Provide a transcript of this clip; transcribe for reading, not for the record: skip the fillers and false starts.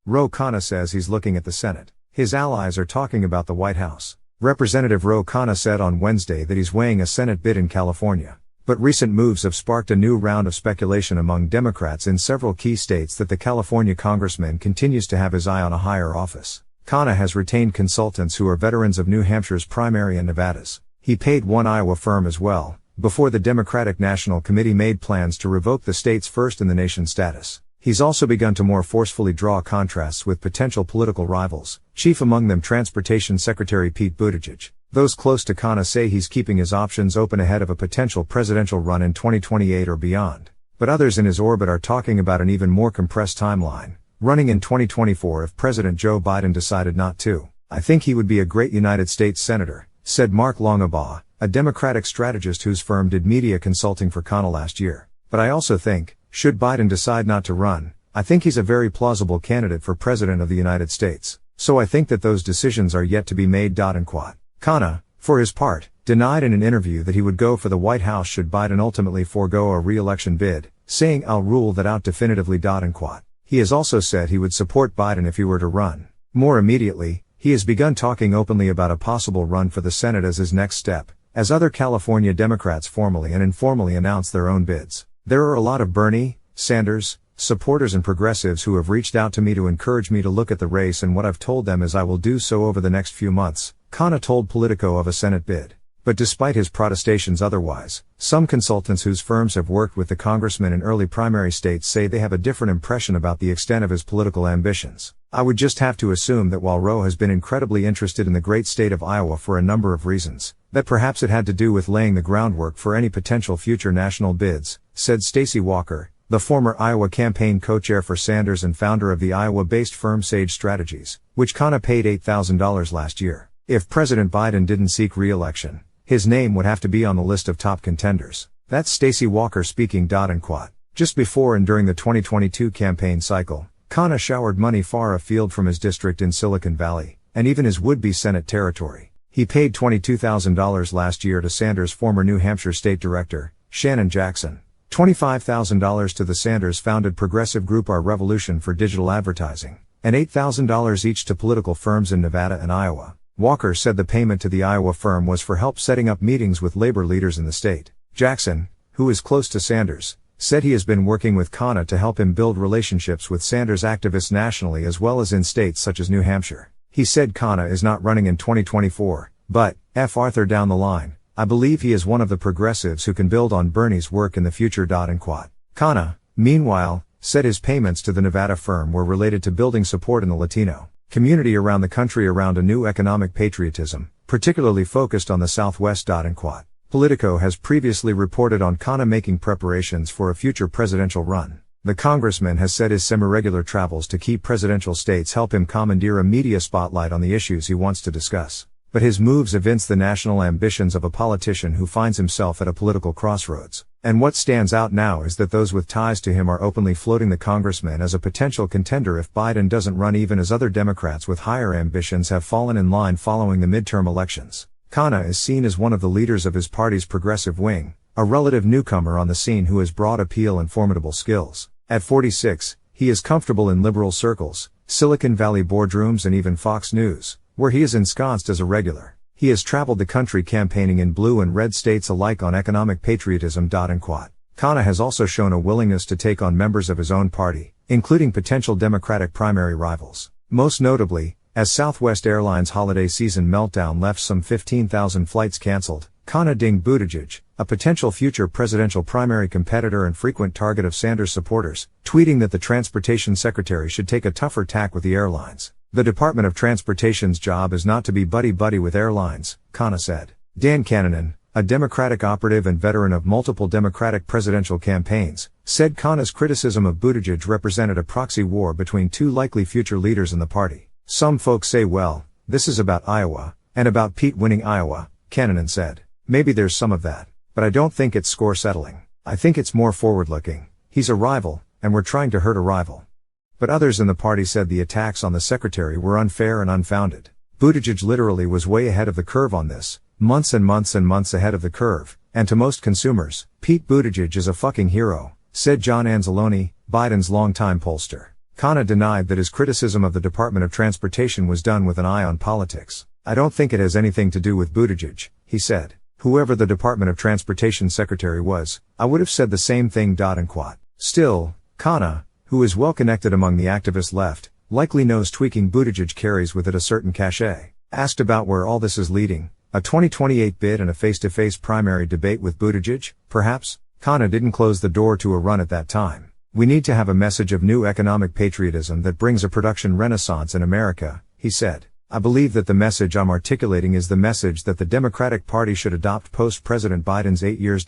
Khanna says he's looking at the Senate. His allies are talking about the White House. Representative Khanna said on Wednesday that he's weighing a Senate bid in California. But recent moves have sparked a new round of speculation among Democrats in several key states that the California congressman continues to have his eye on a higher office. Khanna has retained consultants who are veterans of New Hampshire's primary and Nevada's. He paid one Iowa firm as well, before the Democratic National Committee made plans to revoke the state's first in the nation status. He's also begun to more forcefully draw contrasts with potential political rivals, chief among them Transportation Secretary Pete Buttigieg. Those close to Khanna say he's keeping his options open ahead of a potential presidential run in 2028 or beyond. But others in his orbit are talking about an even more compressed timeline, running in 2024 if President Joe Biden decided not to. "I think he would be a great United States Senator," said Mark Longabaugh, a Democratic strategist whose firm did media consulting for Khanna last year. "But I also think, should Biden decide not to run, I think he's a very plausible candidate for President of the United States. So I think that those decisions are yet to be made." Khanna, for his part, denied in an interview that he would go for the White House should Biden ultimately forego a re-election bid, saying, "I'll rule that out definitively." He has also said he would support Biden if he were to run. More immediately, he has begun talking openly about a possible run for the Senate as his next step, as other California Democrats formally and informally announce their own bids. "There are a lot of Bernie Sanders supporters and progressives who have reached out to me to encourage me to look at the race, and what I've told them is I will do so over the next few months," Khanna told Politico of a Senate bid. But despite his protestations otherwise, some consultants whose firms have worked with the congressman in early primary states say they have a different impression about the extent of his political ambitions. "I would just have to assume that while Roe has been incredibly interested in the great state of Iowa for a number of reasons, that perhaps it had to do with laying the groundwork for any potential future national bids," said Stacey Walker, the former Iowa campaign co-chair for Sanders and founder of the Iowa-based firm Sage Strategies, which Khanna paid $8,000 last year. If President Biden didn't seek re-election, his name would have to be on the list of top contenders. That's Stacey Walker speaking. Just before and during the 2022 campaign cycle, Khanna showered money far afield from his district in Silicon Valley, and even his would-be Senate territory. He paid $22,000 last year to Sanders' former New Hampshire state director, Shannon Jackson, $25,000 to the Sanders-founded progressive group Our Revolution for digital advertising, and $8,000 each to political firms in Nevada and Iowa. Walker said the payment to the Iowa firm was for help setting up meetings with labor leaders in the state. Jackson, who is close to Sanders, said he has been working with Khanna to help him build relationships with Sanders activists nationally as well as in states such as New Hampshire. He said Khanna is not running in 2024, but, Arthur down the line, "I believe he is one of the progressives who can build on Bernie's work in the future." Khanna, meanwhile, said his payments to the Nevada firm were related to building support in the Latino community around the country around a new economic patriotism, particularly focused on the Southwest. Politico has previously reported on Khanna making preparations for a future presidential run. The congressman has said his semi-regular travels to key presidential states help him commandeer a media spotlight on the issues he wants to discuss. But his moves evince the national ambitions of a politician who finds himself at a political crossroads. And what stands out now is that those with ties to him are openly floating the congressman as a potential contender if Biden doesn't run, even as other Democrats with higher ambitions have fallen in line following the midterm elections. Khanna is seen as one of the leaders of his party's progressive wing, a relative newcomer on the scene who has broad appeal and formidable skills. At 46, he is comfortable in liberal circles, Silicon Valley boardrooms and even Fox News, where he is ensconced as a regular. He has traveled the country campaigning in blue and red states alike on economic patriotism. Khanna has also shown a willingness to take on members of his own party, including potential Democratic primary rivals. Most notably, as Southwest Airlines' holiday season meltdown left some 15,000 flights canceled, Khanna dinged Buttigieg, a potential future presidential primary competitor and frequent target of Sanders supporters, tweeting that the transportation secretary should take a tougher tack with the airlines. "The Department of Transportation's job is not to be buddy-buddy with airlines," Khanna said. Dan Khanna, a Democratic operative and veteran of multiple Democratic presidential campaigns, said Khanna's criticism of Buttigieg represented a proxy war between two likely future leaders in the party. "Some folks say, well, this is about Iowa, and about Pete winning Iowa," Khanna said. "Maybe there's some of that. But I don't think it's score settling. I think it's more forward-looking. He's a rival, and we're trying to hurt a rival." But others in the party said the attacks on the secretary were unfair and unfounded. Buttigieg literally was way ahead of the curve on this, months and months and months ahead of the curve, and to most consumers, Pete Buttigieg is a fucking hero, said John Anzalone, Biden's longtime pollster. Khanna denied that his criticism of the Department of Transportation was done with an eye on politics. "I don't think it has anything to do with Buttigieg," he said. "Whoever the Department of Transportation secretary was, I would have said the same thing." Still, Khanna, who is well connected among the activist left, likely knows tweaking Buttigieg carries with it a certain cachet. Asked about where all this is leading, a 2028 bid and a face-to-face primary debate with Buttigieg, perhaps, Khanna didn't close the door to a run at that time. "We need to have a message of new economic patriotism that brings a production renaissance in America," he said. "I believe that the message I'm articulating is the message that the Democratic Party should adopt post-President Biden's 8 years."